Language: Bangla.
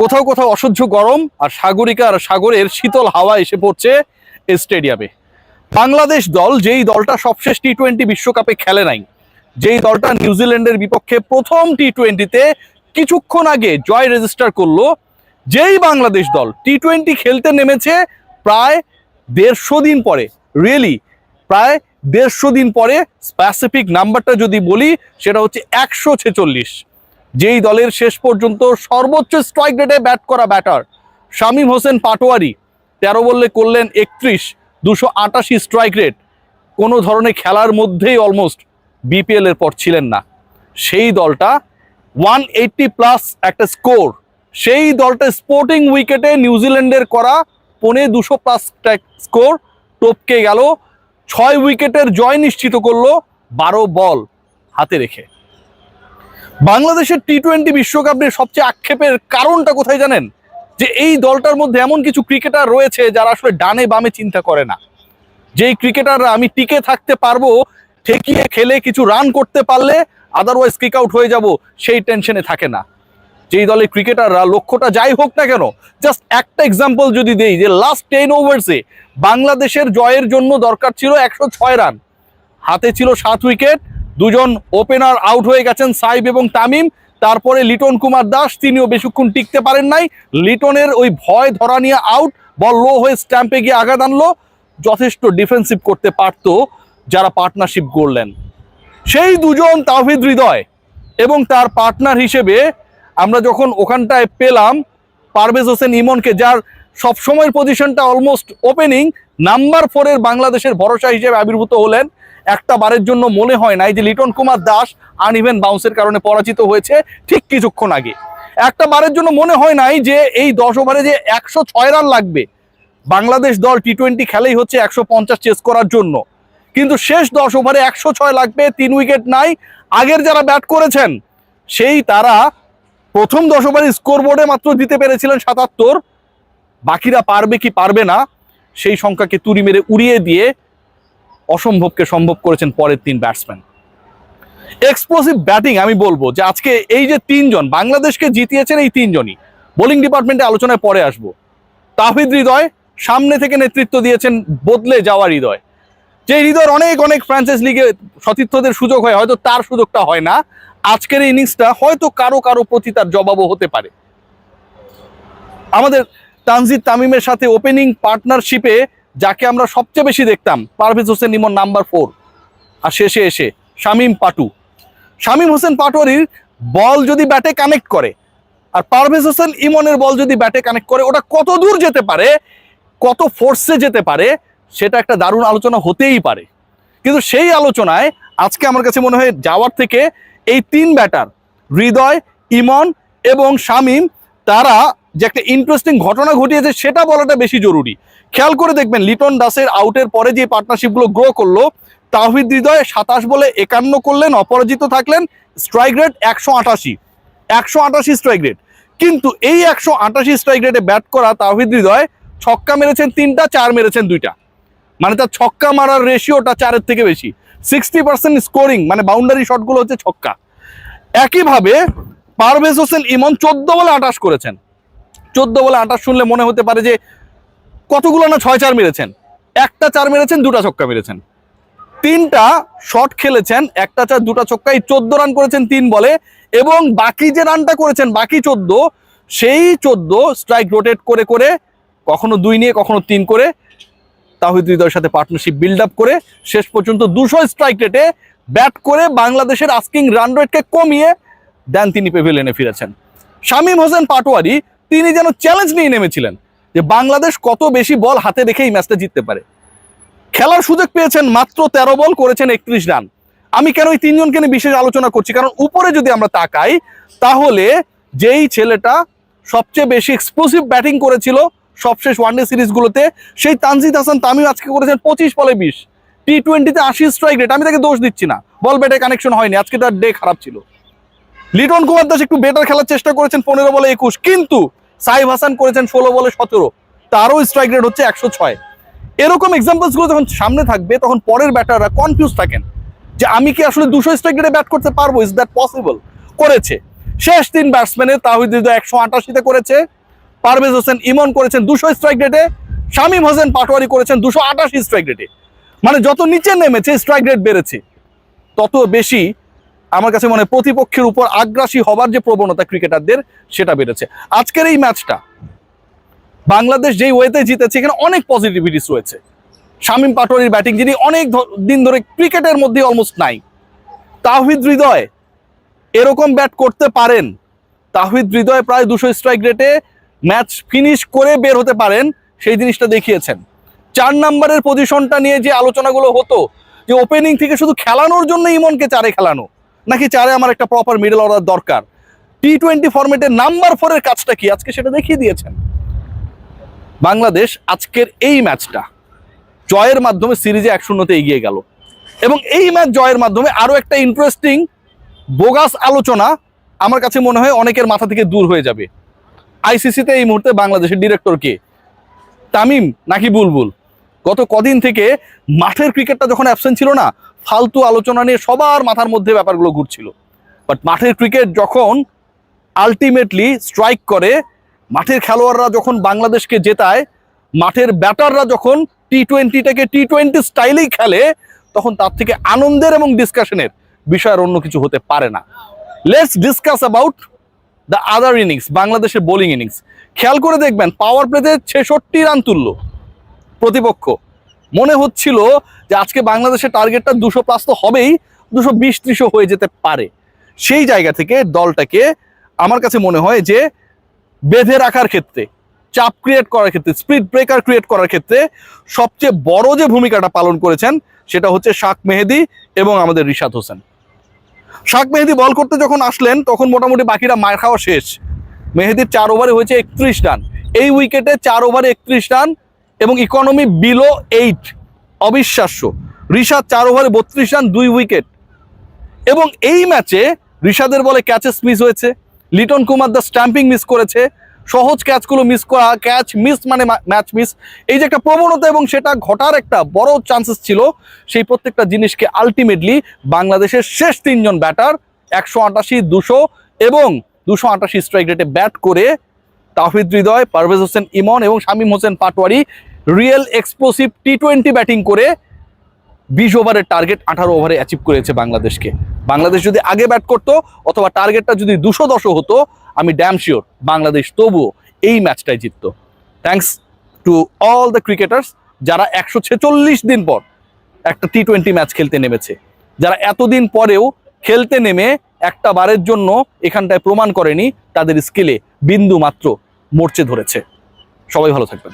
কোথাও কোথাও অসহ্য গরম আর সাগরিকার সাগরের শীতল হাওয়া এসে পড়ছে এই স্টেডিয়ামে। বাংলাদেশ দল, যেই দলটা সবশেষ টি-20 বিশ্বকাপে খেলে নাই, যেই দলটা নিউজিল্যান্ডের বিপক্ষে প্রথম টি-20-তে কিছুক্ষণ আগে জয় রেজিস্টার করলো, যেই বাংলাদেশ দল টি-20 খেলতে নেমেছে প্রায় 150 দিন পরে, রিয়েলি প্রায় 150 দিন পরে, স্পেসিফিক নাম্বারটা যদি বলি সেটা হচ্ছে 146। যেই দলের শেষ পর্যন্ত সর্বোচ্চ স্ট্রাইক রেটে ব্যাট করা ব্যাটার শামীম হোসেন পাটোয়ারি 13 বলে করলেন 31, 288 স্ট্রাইক রেট, কোনো ধরনের খেলার মধ্যেই অলমোস্ট বিপিএল এর পর ছিলেন না। সেই দলটা 180+ একটা স্কোর, সেই দলটা স্পোর্টিং উইকেটে নিউজিল্যান্ডের করা 200+ স্কোর টপকে গেল, 6 উইকেটের জয় নিশ্চিত করলো 12 বল হাতে রেখে। বাংলাদেশের টি-20 বিশ্বকাপ নিয়ে সবচেয়ে আক্ষেপের কারণটা কোথায় জানেন? যে এই দলটার মধ্যে এমন কিছু ক্রিকেটার রয়েছে যারা আসলে ডানে বামে চিন্তা করে না। যেই ক্রিকেটাররা আমি টিকে থাকতে পারবো, ঠেকিয়ে খেলে কিছু রান করতে পারলে আদারওয়াইজ কিক আউট হয়ে যাব, সেই টেনশনে থাকে না। যেই দলের ক্রিকেটাররা লক্ষ্যটা যাই হোক না কেন, জাস্ট একটা এক্সাম্পল যদি দেই, যে লাস্ট 10 ওভার্সে বাংলাদেশের জয়ের জন্য দরকার ছিল 106 রান, হাতে ছিল 7 উইকেট, দুজন ওপেনার আউট হয়ে গেছেন, সাইব এবং তামিম, তারপরে লিটন কুমার দাস, তিনিও বেশিক্ষণ টিকতে পারেন নাই। লিটনের ওই ভয় ধরা নিয়ে আউট, বল লো হয়ে স্ট্যাম্পে গিয়ে আঘাত আনলো, যথেষ্ট ডিফেন্সিভ করতে পারতো যারা পার্টনারশিপ করলেন। সেই দুজন তাওহিদ হৃদয় এবং তার পার্টনার হিসেবে আমরা যখন ওখানটায় পেলাম পারভেজ হোসেন ইমনকে, যার সবসময়ের পজিশনটা অলমোস্ট ওপেনিং, নাম্বার 4 এর বাংলাদেশের ভরসা হিসেবে আবির্ভূত হলেন, একটা বারের জন্য মনে হয় নাই যে লিটন কুমার দাস আনইভেন বাউন্সের কারণে পরাজিত হয়েছে ঠিক কিছুক্ষণ আগে। একটা বারের জন্য মনে হয় নাই যে এই 10 ওভারে যে 106 রান লাগবে। বাংলাদেশ দল টি-20 খেলেই হচ্ছে 150 চেস করার জন্য, কিন্তু শেষ 10 ওভারে 106 লাগবে, 3 উইকেট নাই। আগের যারা ব্যাট করেছেন সেই তারা প্রথম 10 ওভারে স্কোর বোর্ডে মাত্র দিতে পেরেছিলেন 77, বাকিরা পারবে কি পারবে না সেই সংখ্যাকে তুড়ি মেরে উড়িয়ে দিয়ে অসম্ভবকে সম্ভব করেছেন পরের 3 ব্যাটসম্যান। এক্সপ্লোসিভ ব্যাটিং, আমি বলবো যে আজকে এই যে 3 জন বাংলাদেশকে জিতিয়েছেন, এই 3 জনই বোলিং ডিপার্টমেন্টে আলোচনায় পরে আসবো। তাওহিদ হৃদয় সামনে থেকে নেতৃত্ব দিয়েছেন বদলে যাওয়া হৃদয়, যে হৃদয়ের অনেক অনেক ফ্রান্সাইজ লিগে সতীর্থদের সুযোগ হয়, হয়তো তার সুযোগটা হয় না। আজকের এই ইনিংসটা হয়তো কারো কারো প্রতি তার জবাবও হতে পারে। আমাদের তানজিদ তামিমের সাথে ওপেনিং পার্টনারশিপে যাকে আমরা সবচেয়ে বেশি দেখতাম, পারভেজ হোসেন ইমন নাম্বার 4, আর শেষে এসে শামীম হোসেন পাটোয়ারির বল যদি ব্যাটে কানেক্ট করে আর পারভেজ হোসেন ইমনের বল যদি ব্যাটে কানেক্ট করে, ওটা কত দূর যেতে পারে, কত ফোর্সে যেতে পারে, সেটা একটা দারুণ আলোচনা হতেই পারে। কিন্তু সেই আলোচনায় আজকে আমার কাছে মনে হয় যাওয়ার থেকে এই 3 ব্যাটার হৃদয়, ইমন এবং শামীম, তারা যে একটা ইন্টারেস্টিং ঘটনা ঘটিয়েছে সেটা বলাটা বেশি জরুরি। খেয়াল করে দেখবেন লিটন দাসের আউটের পরে যে পার্টনারশিপগুলো গ্রো করলো, তাওহিদ হৃদয় 27 বলে 51 করলেন, অপরাজিত থাকলেন, স্ট্রাইক রেট 188 স্ট্রাইক রেট। কিন্তু এই 188 স্ট্রাইক রেটে ব্যাট করা তাওহিদ হৃদয় ছক্কা মেরেছেন 3টা, 4 মেরেছেন 2টা, মানে তার ছক্কা মারার রেশিওটা 4-এর থেকে বেশি। 60% স্কোরিং, মানে বাউন্ডারি শটগুলো হচ্ছে ছক্কা। একইভাবে পারভেজ হোসেন ইমন 14 বলে 28 করেছেন। 14 বলে 28 শুনলে মনে হতে পারে যে কতগুলো না 6-4 মেরেছেন, 1টা 4 মেরেছেন, 2টা ছক্কা মেরেছেন, 3টা শট খেলেছেন, 1টা 4 2টা ছক্কায় 14 রান করেছেন 3 বলে। এবং বাকি যে রানটা করেছেন, বাকি 14, সেই 14 স্ট্রাইক রোটেট করে করে, কখনো 2 নিয়ে কখনো 3 করে, তাওহিদ হৃদয়ের সাথে পার্টনারশিপ বিল্ড আপ করে শেষ পর্যন্ত 200 স্ট্রাইক রেটে ব্যাট করে বাংলাদেশের আস্কিং রান রেটকে কমিয়ে দেন তিনি পেভিলিয়নে ফিরেছেন। শামীম হোসেন পাটোয়ারি তিনি যেন চ্যালেঞ্জ নিয়ে নেমেছিলেন যে বাংলাদেশ কত বেশি বল হাতে রেখে এই ম্যাচটা জিততে পারে। খেলার সুযোগ পেয়েছেন মাত্র 13 বল, করেছেন 31 রান। আমি কেন এই 3 জনকে নিয়ে বিশেষ আলোচনা করছি, কারণ উপরে যদি আমরা তাকাই তাহলে যেই ছেলেটা সবচেয়ে বেশি এক্সপ্লোসিভ ব্যাটিং করেছিল সবশেষ ওয়ানডে সিরিজগুলোতে, সেই তানজিদ হাসান তামিম আজকে করেছেন 25 বলে 20, টি-20-তে 80 স্ট্রাইক রেট। আমি তাকে দোষ দিচ্ছি না, বল ব্যাটে কানেকশন হয়নি, আজকে তার ডে খারাপ ছিল। লিটন কুমার দাস একটু বেটার খেলার চেষ্টা করেছেন 15 বলে 21, কিন্তু সাইব হাসান করেছেন 16 বলে 17, তারও স্ট্রাইক রেট হচ্ছে 106। এরকম এক্সাম্পলসগুলো যখন সামনে থাকবে তখন পরের ব্যাটাররা কনফিউজ থাকেন যে আমি কি আসলে 200 স্ট্রাইক রেটে ব্যাট করতে পারবো, ইজ দ্যাট পসিবল? করেছে। শেষ 3 ব্যাটসম্যানের তাহিদ হৃদয় 188-তে করেছে, পারভেজ হোসেন ইমন করেছেন 200 স্ট্রাইক রেটে, শামীম হোসেন পাটোয়ারি করেছেন 288 স্ট্রাইক রেটে। মানে যত নিচে নেমেছে স্ট্রাইক রেট বেড়েছে, তত বেশি আমার কাছে মনে হয় প্রতিপক্ষের উপর আগ্রাসী হবার যে প্রবণতা ক্রিকেটারদের সেটা বেড়েছে। আজকের এই ম্যাচটা বাংলাদেশ যেই ওয়েতে জিতেছে, এখানে অনেক পজিটিভিটিস রয়েছে। শামীম পাটোয়ারির ব্যাটিং, যিনি অনেক দিন ধরে ক্রিকেটের মধ্যে অলমোস্ট নাই। তাহিদ হৃদয় এরকম ব্যাট করতে পারেন, তাহিদ হৃদয় প্রায় 200 স্ট্রাইক রেটে ম্যাচ ফিনিশ করে বের হতে পারেন, সেই জিনিসটা দেখিয়েছেন। 4 নম্বরের পজিশনটা নিয়ে যে আলোচনাগুলো হতো, যে ওপেনিং থেকে শুধু খেলানোর জন্য ইমনকে 4-এ খেলানো, নাকি 4-এ আমার একটা প্রপার মিডল অর্ডার দরকার, টি-20 ফরম্যাটে নাম্বার 4-এর কাজটা কি, আজকে সেটা দেখিয়ে দিয়েছেন। বাংলাদেশ আজকের এই ম্যাচটা জয়ের মাধ্যমে সিরিজে 1-0-তে এগিয়ে গেল, এবং এই ম্যাচ জয়ের মাধ্যমে আরো একটা ইন্টারেস্টিং বোগাস আলোচনা আমার কাছে মনে হয় অনেকের মাথা থেকে দূর হয়ে যাবে। আইসিসিতে এই মুহূর্তে বাংলাদেশের ডিরেক্টর কে, তামিম নাকি বুলবুল? গত কদিন থেকে মাঠের ক্রিকেটটা যখন অ্যাবসেন্ট ছিল না, ফালতু আলোচনা নিয়ে সবার মাথার মধ্যে ব্যাপারগুলো ঘুরছিল। বাট মাঠের ক্রিকেট যখন আলটিমেটলি স্ট্রাইক করে, মাঠের খেলোয়াড়রা যখন বাংলাদেশকে জেতায়, মাঠের ব্যাটাররা যখন টি-20টাকে টি-20 স্টাইলেই খেলে, তখন তার থেকে আনন্দের এবং ডিসকাশনের বিষয় আর অন্য কিছু হতে পারে না। Let's discuss about the other innings, বাংলাদেশের বোলিং ইনিংস। খেয়াল করে দেখবেন, পাওয়ার প্লেতে 66 রান তুললো প্রতিপক্ষ। মনে হচ্ছিল যে আজকে বাংলাদেশের টার্গেটটা 200+ তো হবেই, 220-30 হয়ে যেতে পারে। সেই জায়গা থেকে দলটাকে আমার কাছে মনে হয় যে বেঁধে রাখার ক্ষেত্রে, চাপ ক্রিয়েট করার ক্ষেত্রে, স্পিড ব্রেকার ক্রিয়েট করার ক্ষেত্রে সবচেয়ে বড় যে ভূমিকাটা পালন করেছেন সেটা হচ্ছে শাক মেহেদী এবং আমাদের রিশাদ হোসেন। শাক মেহেদী বল করতে যখন আসলেন, তখন মোটামুটি বাকিরা মার খাওয়া শেষ। মেহেদীর 4 ওভারে হয়েছে 31 রান, এই উইকেটে 4 ওভারে 31 রান এবং ইকোনমি বিলো 8, অবিশ্বাস্য। রিশাদ 4 ওভারে 32 রান, 2 উইকেট। এবং এই ম্যাচে রিশাদের বলে ক্যাচেস মিস হয়েছে, লিটন কুমার দা স্ট্যাম্পিং মিস করেছে, সহজ ক্যাচগুলো মিস করা, ক্যাচ মিস মানে ম্যাচ মিস, এই যে একটা প্রবণতা এবং সেটা ঘটার একটা বড় চান্সেস ছিল, সেই প্রত্যেকটা জিনিসকে আলটিমেটলি বাংলাদেশের শেষ 3 জন ব্যাটার 188, 200 এবং 288 স্ট্রাইক রেটে ব্যাট করে তাহিদ হৃদয়, পারভেজ হোসেন ইমন এবং শামীম হোসেন পাটোয়ারি রিয়েল এক্সপ্লোসিভ টি-20 ব্যাটিং করে 20 ওভারের টার্গেট 18 ওভারে অ্যাচিভ করেছে বাংলাদেশকে। বাংলাদেশ যদি আগে ব্যাট করতো অথবা টার্গেটটা যদি 210 হতো, আমি ড্যাম শিওর বাংলাদেশ তবুও এই ম্যাচটাই জিততো। Thanks to all the cricketers যারা 146 দিন পর একটা টি-20 ম্যাচ খেলতে নেমেছে, যারা এতদিন পরেও খেলতে নেমে একটা বারের জন্য এখানটায় প্রমাণ করেনি তাদের স্কিলে বিন্দু মাত্র মরচে ধরেছে। সবাই ভালো থাকবেন।